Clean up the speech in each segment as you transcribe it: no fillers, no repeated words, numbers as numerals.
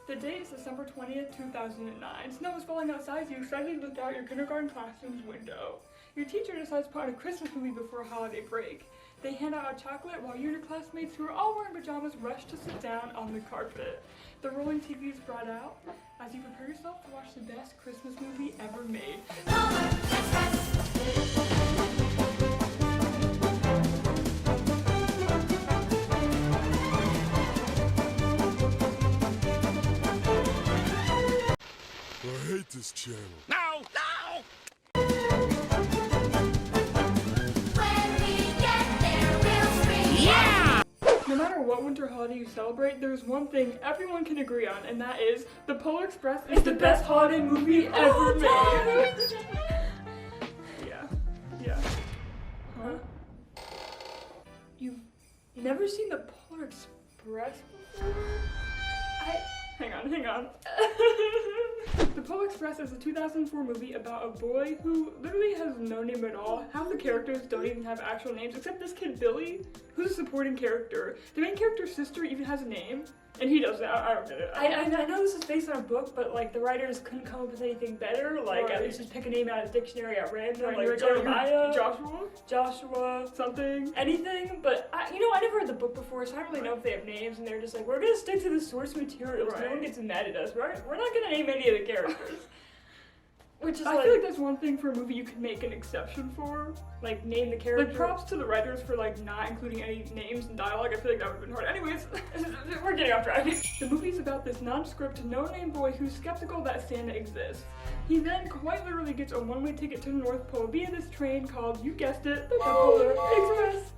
The date is December 20th, 2009. Snow is falling outside, you excitedly look out your kindergarten classroom's window. Your teacher decides to put on a Christmas movie before a holiday break. They hand out a chocolate while you and your classmates who are all wearing pajamas rush to sit down on the carpet. The rolling TV is brought out as you prepare yourself to watch the best Christmas movie ever made. I hate this channel. No! No! When we get there, we'll scream. Yeah! No matter what winter holiday you celebrate, there's one thing everyone can agree on, and that is The Polar Express is the best holiday movie ever made. Yeah. Huh? You've never seen The Polar Express before? Hang on. The Polar Express is a 2004 movie about a boy who literally has no name at all. Half the characters don't even have actual names, except this kid Billy, who's a supporting character. The main character's sister even has a name, and he doesn't. I don't get it. I know this is based on a book, but like the writers couldn't come up with anything better. Like at least just pick a name out of the dictionary at random, like Jeremiah, Joshua, something, anything. But I never read the book before, so I don't really know if they have names. And they're just like, we're gonna stick to the source materials. No one gets mad at us. We're not gonna name any of the characters. Which is I feel like that's one thing for a movie you could make an exception for. like name the character. Like props to the writers for like not including any names and dialogue. I feel like that would have been hard. Anyways, we're getting off track. The movie's about this nondescript, no-name boy who's skeptical that Santa exists. He then quite literally gets a one-way ticket to the North Pole via this train called, you guessed it, the Polar Express.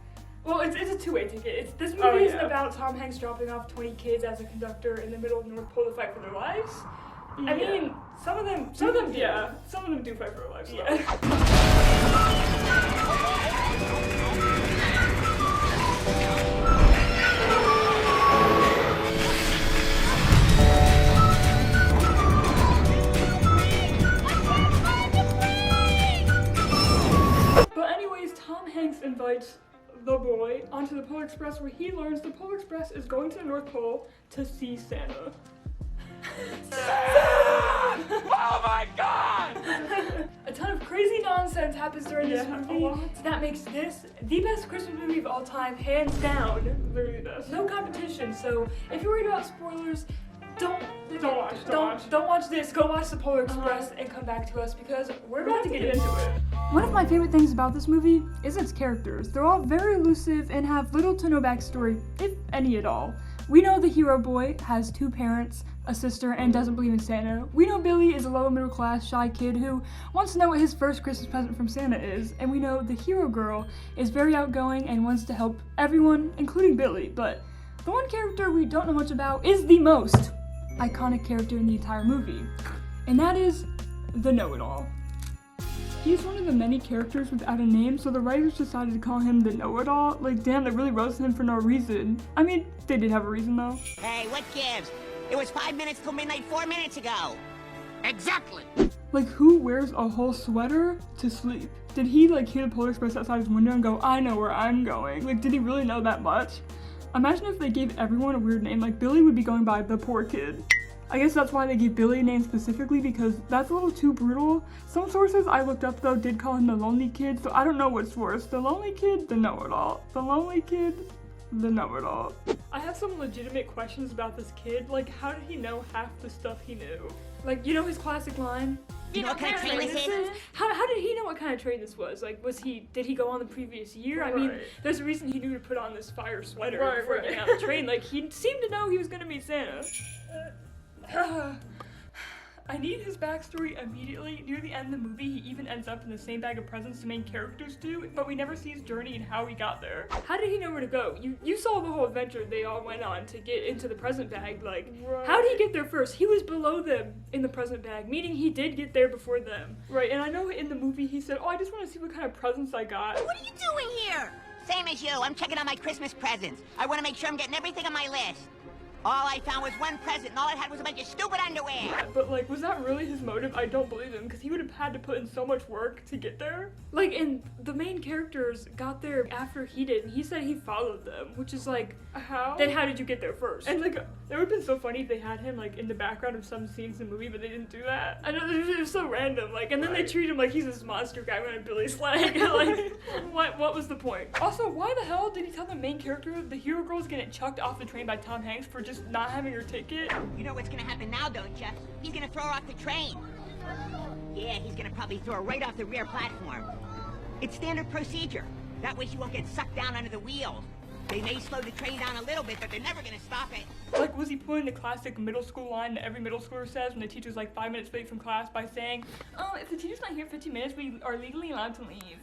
Well, it's a two-way ticket. This movie isn't about Tom Hanks dropping off 20 kids as a conductor in the middle of the North Pole to fight for their lives. I mean, some of them do. Yeah, some of them do fight for their lives. Yeah. But anyways, Tom Hanks invites the boy onto the Polar Express where he learns the Polar Express is going to the North Pole to see Santa. Oh my god! A ton of crazy nonsense happens during this Yeah, a movie. lot. So that makes this the best Christmas movie of all time, hands down. Literally this. No competition. So if you're worried about spoilers, don't watch this. Go watch the Polar Express and come back to us because we're about to get into it. One of my favorite things about this movie is its characters. They're all very elusive and have little to no backstory, if any at all. We know the hero boy has two parents, a sister, and doesn't believe in Santa. We know Billy is a lower middle class, shy kid who wants to know what his first Christmas present from Santa is. And we know the hero girl is very outgoing and wants to help everyone, including Billy. But the one character we don't know much about is the most iconic character in the entire movie. And that is the know-it-all. He's one of the many characters without a name, so the writers decided to call him the know-it-all. Like, damn, they really roasted him for no reason. I mean, they did have a reason, though. Hey, what gives? It was 5 minutes till midnight 4 minutes ago. Exactly! Like, who wears a whole sweater to sleep? Did he, like, hear the Polar Express outside his window and go, I know where I'm going? Like, did he really know that much? Imagine if they gave everyone a weird name. Like, Billy would be going by the poor kid. I guess that's why they gave Billy a name specifically, because that's a little too brutal. Some sources I looked up, though, did call him the lonely kid, so I don't know what's worse. The lonely kid, the know-it-all. The lonely kid, the know-it-all. I have some legitimate questions about this kid. Like, how did he know half the stuff he knew? Like, you know his classic line? You know what kind of train this is? How did he know what kind of train this was? Like, did he go on the previous year? I mean, Right. there's a reason he knew to put on this fire sweater Right, before right. getting on the train. Like, he seemed to know he was gonna meet Santa. I need his backstory immediately. Near the end of the movie, he even ends up in the same bag of presents the main characters do, but we never see his journey and how he got there. How did he know where to go? You saw the whole adventure they all went on to get into the present bag. Like, how did he get there first? He was below them in the present bag, meaning he did get there before them. Right, and I know in the movie he said, oh, I just want to see what kind of presents I got. What are you doing here? Same as you. I'm checking on my Christmas presents. I want to make sure I'm getting everything on my list. All I found was one present, and all I had was a bunch of stupid underwear. But, like, was that really his motive? I don't believe him, because he would have had to put in so much work to get there. Like, and the main characters got there after he did, and he said he followed them, which is like, how? Then how did you get there first? And, like, It would have been so funny if they had him like in the background of some scenes in the movie, but they didn't do that. I know it was so random, like, and then they treat him like he's this monster guy wearing a Billy Slag. Like, what was the point? Also, why the hell did he tell the main character the hero girl's getting chucked off the train by Tom Hanks for just not having her ticket? You know what's gonna happen now, don't you? He's gonna throw her off the train. Yeah, he's gonna probably throw her right off the rear platform. It's standard procedure. That way she won't get sucked down under the wheels. They may slow the train down a little bit, but they're never gonna stop it. Like, was he pulling the classic middle school line that every middle schooler says when the teacher's like 5 minutes late from class by saying, "Oh, if the teacher's not here in 15 minutes, we are legally allowed to leave"?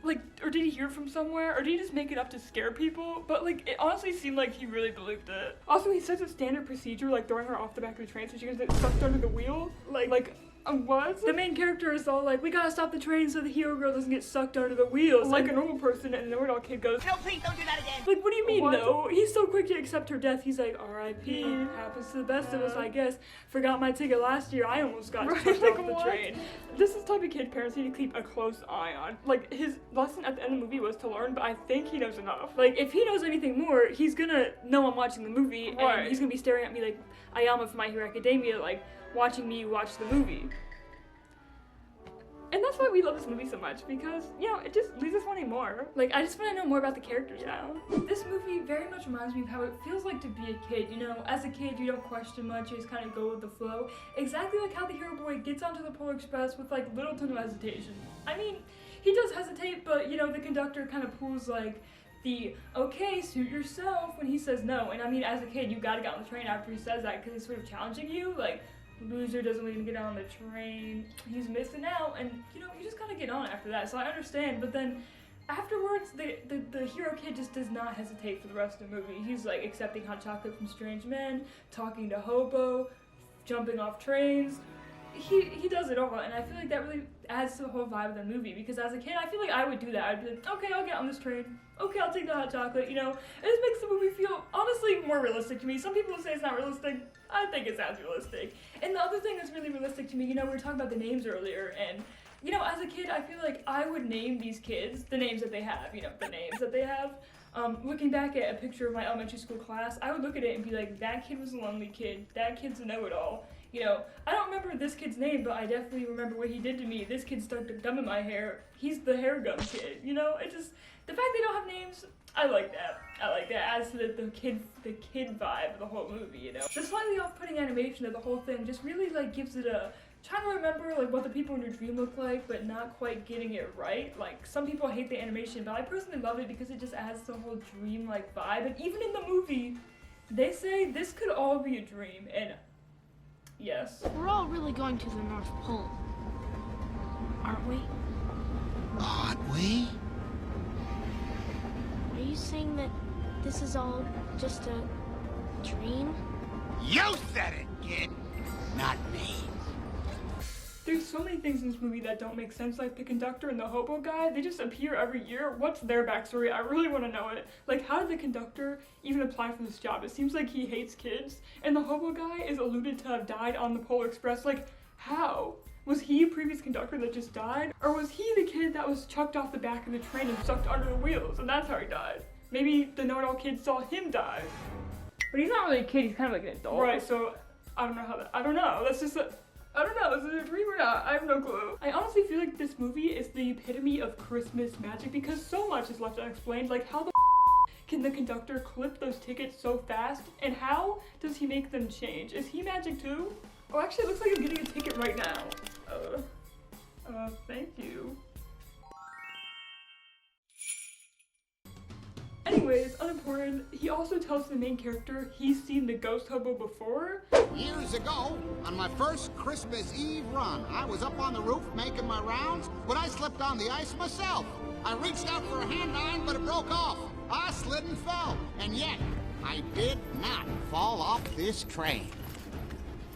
Like, or did he hear it from somewhere? Or did he just make it up to scare people? But like, it honestly seemed like he really believed it. Also, he says it's standard procedure, like throwing her off the back of the train so she gets sucked under the wheel. What? The main character is all like, we gotta stop the train so the hero girl doesn't get sucked under the wheels like a normal person, and the know-it-all kid goes, No, please don't do that again. like, what do you mean, no? He's so quick to accept her death, he's like, R.I.P. Happens to the best of us, I guess. Forgot my ticket last year, I almost got chucked off the train. This is the type of kid parents need to keep a close eye on. Like, his lesson at the end of the movie was to learn, but I think he knows enough. Like, if he knows anything more, he's gonna know I'm watching the movie, and he's gonna be staring at me like Ayama from My Hero Academia, like, watching me watch the movie. And that's why we love this movie so much, because, you know, it just leaves us wanting more. Like, I just want to know more about the characters now. This movie very much reminds me of how it feels like to be a kid. You know, as a kid, you don't question much, you just kind of go with the flow. Exactly like how the hero boy gets onto the Polar Express with, like, little to no hesitation. I mean, he does hesitate, but, you know, the conductor kind of pulls, like, the, okay, suit yourself, when he says no. And I mean, as a kid, you gotta get on the train after he says that, because he's sort of challenging you, like, loser doesn't even get on the train, he's missing out, and you know, you just gotta get on after that. So I understand, but then afterwards the hero kid just does not hesitate for the rest of the movie. He's like accepting hot chocolate from strange men, talking to hobo, jumping off trains. He does it all, and I feel like that really adds to the whole vibe of the movie, because as a kid I feel like I would do that. I'd be like, okay, I'll get on this train, okay, I'll take the hot chocolate, you know. It just makes the movie feel honestly more realistic to me. Some people say it's not realistic, I think it sounds realistic. And the other thing that's really realistic to me, you know, we were talking about the names earlier, and you know, as a kid I feel like I would name these kids the names that they have, you know, the names that they have. Looking back at a picture of my elementary school class, I would look at it and be like, that kid was a lonely kid, that kid's a know-it-all. You know, I don't remember this kid's name, but I definitely remember what he did to me. This kid stuck gum in my hair. He's the hair gum kid, you know? It just, the fact they don't have names, I like that. I like that. Adds to the kid vibe of the whole movie, you know? The slightly off-putting animation of the whole thing just really, like, gives it a, trying to remember, like, what the people in your dream look like, but not quite getting it right. Like, some people hate the animation, but I personally love it because it just adds to the whole dream-like vibe. And even in the movie, they say this could all be a dream, and yes. We're all really going to the North Pole, aren't we? Aren't we? Are you saying that this is all just a dream? You said it, kid. Not me. There's so many things in this movie that don't make sense, like the conductor and the hobo guy. They just appear every year. What's their backstory? I really want to know it. Like, how did the conductor even apply for this job? It seems like he hates kids, and the hobo guy is alluded to have died on the Polar Express. Like, how? Was he a previous conductor that just died? Or was he the kid that was chucked off the back of the train and sucked under the wheels, and that's how he died? Maybe the know-it-all kid saw him die. But he's not really a kid, he's kind of like an adult. Right, so I don't know how that, I don't know. That's just a, I don't know, is it a dream or not? I have no clue. I honestly feel like this movie is the epitome of Christmas magic, because so much is left unexplained. Like, how the can the conductor clip those tickets so fast? And how does he make them change? Is he magic too? Oh, actually it looks like I'm getting a ticket right now. Thank you. Anyways, unimportant, he also tells the main character he's seen the ghost hobo before. Years ago, on my first Christmas Eve run, I was up on the roof making my rounds when I slipped on the ice myself. I reached out for a hand iron, but it broke off. I slid and fell, and yet I did not fall off this train.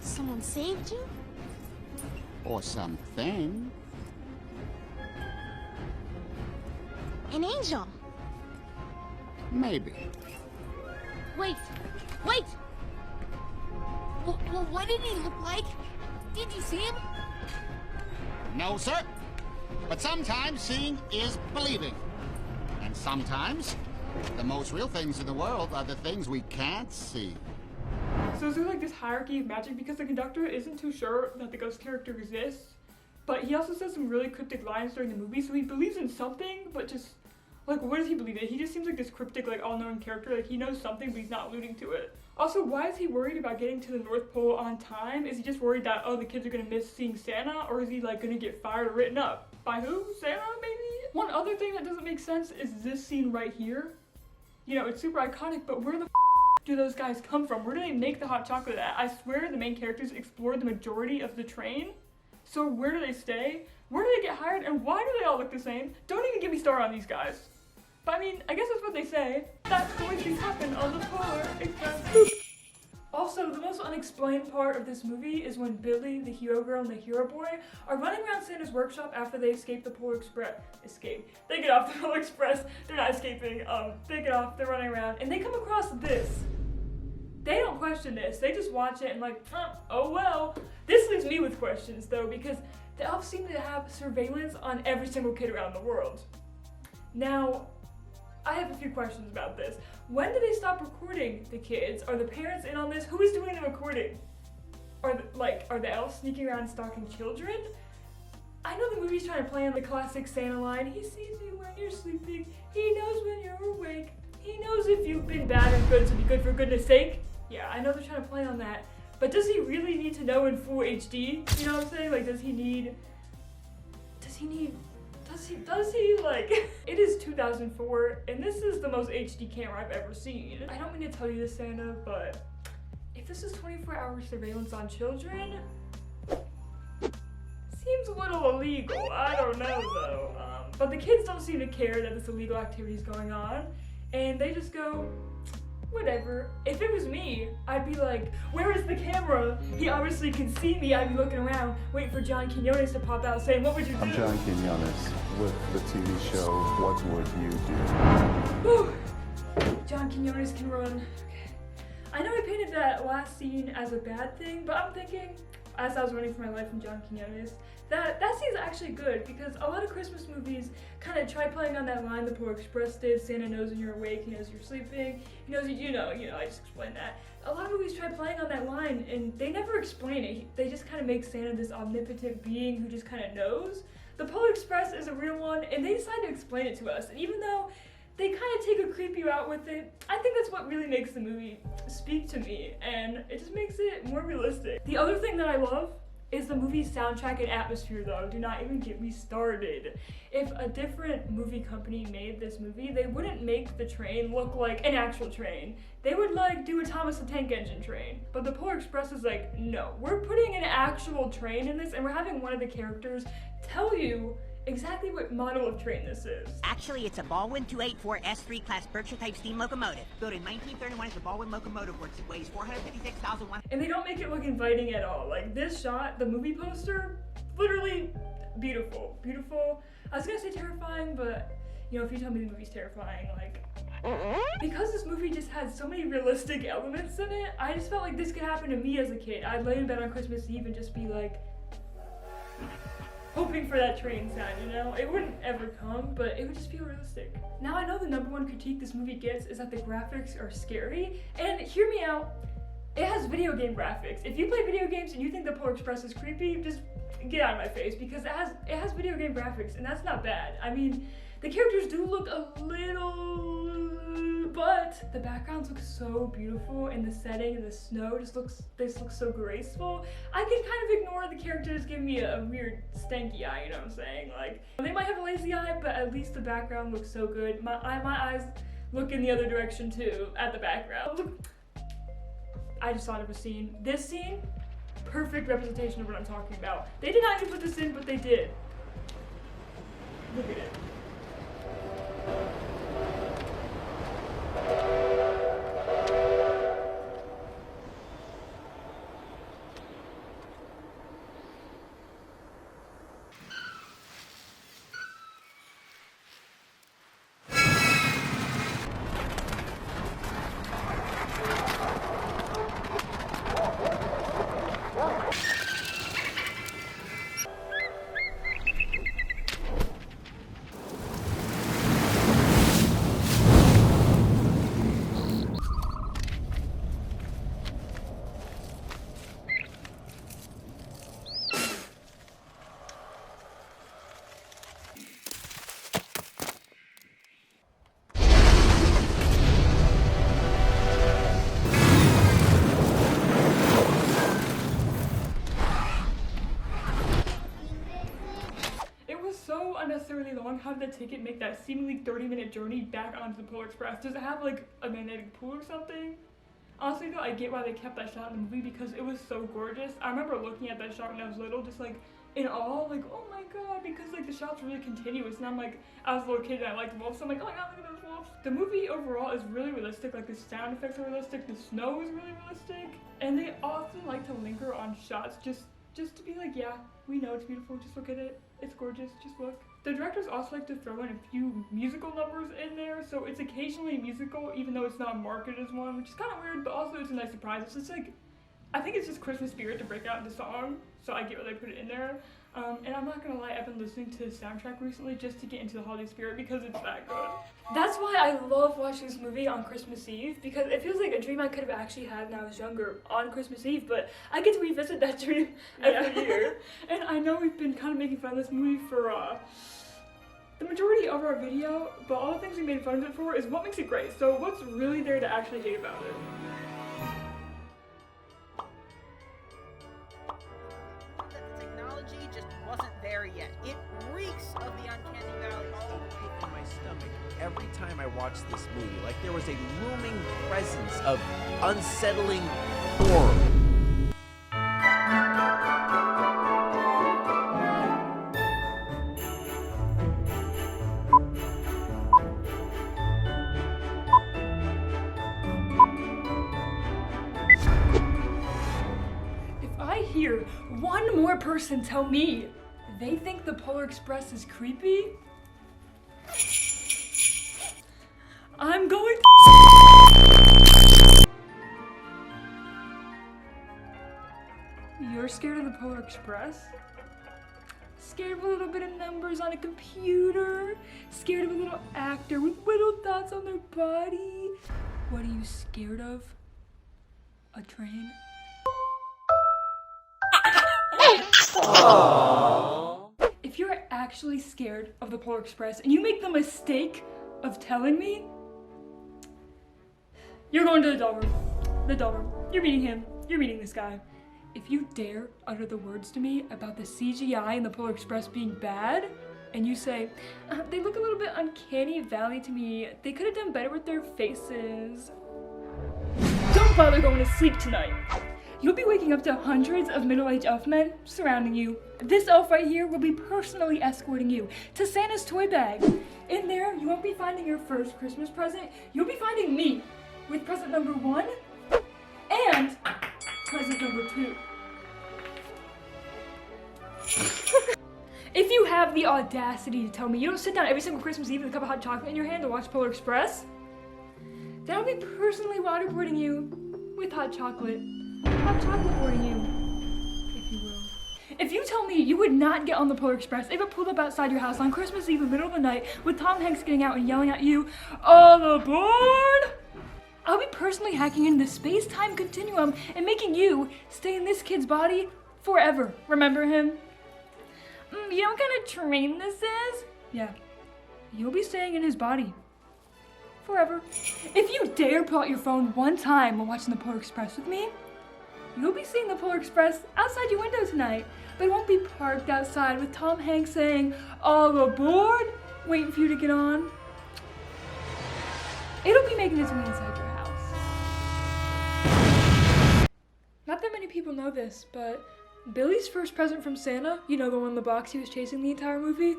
Someone saved you? Or something. An angel. Maybe. Wait! Wait! Well, what did he look like? Did you see him? No, sir. But sometimes seeing is believing. And sometimes the most real things in the world are the things we can't see. So is there like this hierarchy of magic because the conductor isn't too sure that the ghost character exists, but he also says some really cryptic lines during the movie, so he believes in something, but just like, what does he believe in? He just seems like this cryptic, like, all-knowing character. Like, he knows something, but he's not alluding to it. Also, why is he worried about getting to the North Pole on time? Is he just worried that, oh, the kids are gonna miss seeing Santa? Or is he, like, gonna get fired or written up? By who? Santa, maybe? One other thing that doesn't make sense is this scene right here. You know, it's super iconic, but where the do those guys come from? Where do they make the hot chocolate at? I swear the main characters explore the majority of the train. So where do they stay? Where do they get hired? And why do they all look the same? Don't even get me started on these guys. But I mean, I guess that's what they say. That's the way things happen on the Polar Express. Also, the most unexplained part of this movie is when Billy, the hero girl, and the hero boy are running around Santa's workshop after they escape the Polar Express. They get off the Polar Express. They're not escaping. They get off. They're running around, and they come across this. They don't question this. They just watch it and like, oh well. This leaves me with questions though, because the elves seem to have surveillance on every single kid around the world. Now, I have a few questions about this. When did they stop recording the kids? Are the parents in on this? Who is doing the recording? Are the elves sneaking around stalking children? I know the movie's trying to play on the classic Santa line. He sees you when you're sleeping. He knows when you're awake. He knows if you've been bad or good, so be good for goodness sake. Yeah, I know they're trying to play on that. But does he really need to know in full HD? You know what I'm saying? Like, does he, like, it is 2004, and this is the most HD camera I've ever seen. I don't mean to tell you this, Santa, but if this is 24-hour surveillance on children, seems a little illegal. I don't know, though. But the kids don't seem to care that this illegal activity is going on, and they just go, whatever. If it was me, I'd be like, where is the camera? He obviously can see me. I'd be looking around, waiting for John Quinones to pop out saying, what would you do? I'm John Quinones with the TV show What Would You Do? Whew. John Quinones can run. Okay. I know I painted that last scene as a bad thing, but I'm thinking, as I was running for my life from John Quinones, that scene's actually good because a lot of Christmas movies kind of try playing on that line the Polar Express did. Santa knows when you're awake, he knows you're sleeping, he knows you know, I just explained that. A lot of movies try playing on that line and they never explain it. They just kind of make Santa this omnipotent being who just kind of knows. The Polar Express is a real one and they decide to explain it to us. And even though they kind of take a creep you out with it, I think that's what really makes the movie speak to me and it just makes it more realistic. The other thing that I love is the movie's soundtrack and atmosphere though. Do not even get me started. If a different movie company made this movie, they wouldn't make the train look like an actual train. They would like do a Thomas the Tank Engine train. But the Polar Express is like, no, we're putting an actual train in this and we're having one of the characters tell you exactly what model of train this is. Actually, it's a Baldwin 284 S3 class Berkshire type steam locomotive. Built in 1931 as the Baldwin Locomotive Works. It weighs 456,001. And they don't make it look inviting at all. Like this shot, the movie poster, literally beautiful. Beautiful. I was gonna say terrifying, but if you tell me the movie's terrifying, like, because this movie just had so many realistic elements in it, I just felt like this could happen to me as a kid. I'd lay in bed on Christmas Eve and just be like, hoping for that train sound, It wouldn't ever come, but it would just feel realistic. Now I know the #1 critique this movie gets is that the graphics are scary, and hear me out, it has video game graphics. If you play video games and you think the Polar Express is creepy, just get out of my face, because it has video game graphics, and that's not bad. I mean, the characters do look a little, but the backgrounds look so beautiful, and the setting and the snow just looks so graceful. I can kind of ignore the characters giving me a weird stanky eye, you know what I'm saying? Like, they might have a lazy eye, but at least the background looks so good. My eyes look in the other direction too, at the background. Look, I just thought of a scene. This scene, perfect representation of what I'm talking about. They did not even put this in, but they did. Look at it. unnecessarily long. How did the ticket make that seemingly 30-minute journey back onto the Polar Express? Does it have like a magnetic pool or something? Honestly though, I get why they kept that shot in the movie because it was so gorgeous. I remember looking at that shot when I was little, just like in awe, like, oh my god, because like the shot's really continuous, and I'm like, I was a little kid and I liked wolves, so I'm like, oh my god, look at those wolves. The movie overall is really realistic, like the sound effects are realistic, the snow is really realistic, and they often like to linger on shots just to be like, yeah, we know it's beautiful, just look at it, it's gorgeous, just look. The directors also like to throw in a few musical numbers in there, so it's occasionally a musical, even though it's not marketed as one, which is kind of weird, but also it's a nice surprise. It's just like, I think it's just Christmas spirit to break out into song, so I get why they put it in there. And I'm not gonna lie, I've been listening to the soundtrack recently just to get into the holiday spirit because it's that good. That's why I love watching this movie on Christmas Eve, because it feels like a dream I could have actually had when I was younger on Christmas Eve, but I get to revisit that dream every year. And I know we've been kind of making fun of this movie for the majority of our video, but all the things we made fun of it for is what makes it great. So what's really there to actually hate about it? Yet. It reeks of the uncanny valley all the way in my stomach every time I watch this movie. Like there was a looming presence of unsettling horror. If I hear one more person tell me they think the Polar Express is creepy, I'm going to... You're scared of the Polar Express? Scared of a little bit of numbers on a computer? Scared of a little actor with little dots on their body? What are you scared of? A train? If you're actually scared of the Polar Express and you make the mistake of telling me, you're going to the doll room. The doll room. You're meeting him. You're meeting this guy. If you dare utter the words to me about the CGI in the Polar Express being bad, and you say, they look a little bit uncanny valley to me, they could have done better with their faces, don't bother going to sleep tonight. You'll be waking up to hundreds of middle-aged elf men surrounding you. This elf right here will be personally escorting you to Santa's toy bag. In there, you won't be finding your first Christmas present. You'll be finding me with present number 1 and present number 2. If you have the audacity to tell me you don't sit down every single Christmas Eve with a cup of hot chocolate in your hand to watch Polar Express, then I'll be personally waterboarding you with hot chocolate. Hot chocolate boarding you, if you will. If you tell me you would not get on the Polar Express if it pulled up outside your house on Christmas Eve in the middle of the night with Tom Hanks getting out and yelling at you, all aboard! I'll be personally hacking into the space-time continuum and making you stay in this kid's body forever. Remember him? You know what kind of train this is? Yeah, you'll be staying in his body forever. If you dare pull out your phone one time while watching the Polar Express with me, you'll be seeing the Polar Express outside your window tonight, but it won't be parked outside with Tom Hanks saying, all aboard, waiting for you to get on. It'll be making its way inside your house. Not that many people know this, but Billy's first present from Santa, you know, the one in the box he was chasing the entire movie,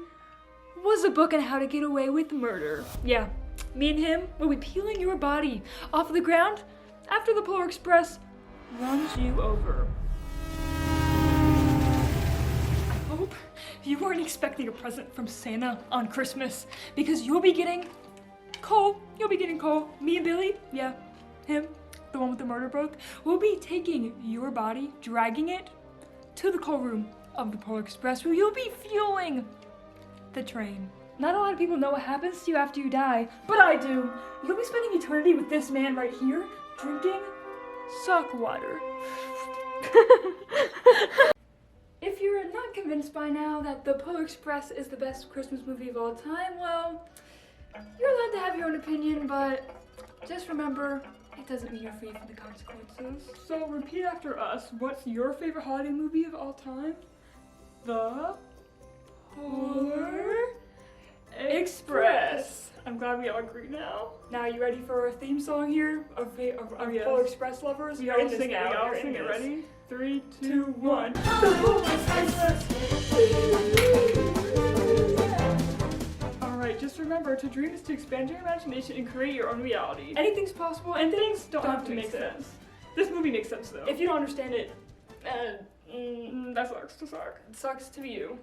was a book on how to get away with murder. Yeah, me and him will be peeling your body off of the ground after the Polar Express runs you over. I hope you weren't expecting a present from Santa on Christmas, because you'll be getting Cole. You'll be getting Cole. Me and Billy, yeah, him, the one with the murder book, will be taking your body, dragging it to the coal room of the Polar Express, where you'll be fueling the train. Not a lot of people know what happens to you after you die, but I do. You'll be spending eternity with this man right here, drinking sock water. If you're not convinced by now that the Polar Express is the best Christmas movie of all time, well, you're allowed to have your own opinion, but just remember, it doesn't mean you're free from the consequences. So repeat after us. What's your favorite holiday movie of all time? The Polar Express. I'm glad we all agree now. Now, you ready for our theme song here of yes. Polar Express lovers? We all We're in sing this it. We now. all We're in sing it. this. Ready? 3, 2, 1. Alright, just remember, to dream is to expand your imagination and create your own reality. Anything's possible, and things don't have to make sense. This movie makes sense, though. If you don't understand it, that sucks to suck. It sucks to be you.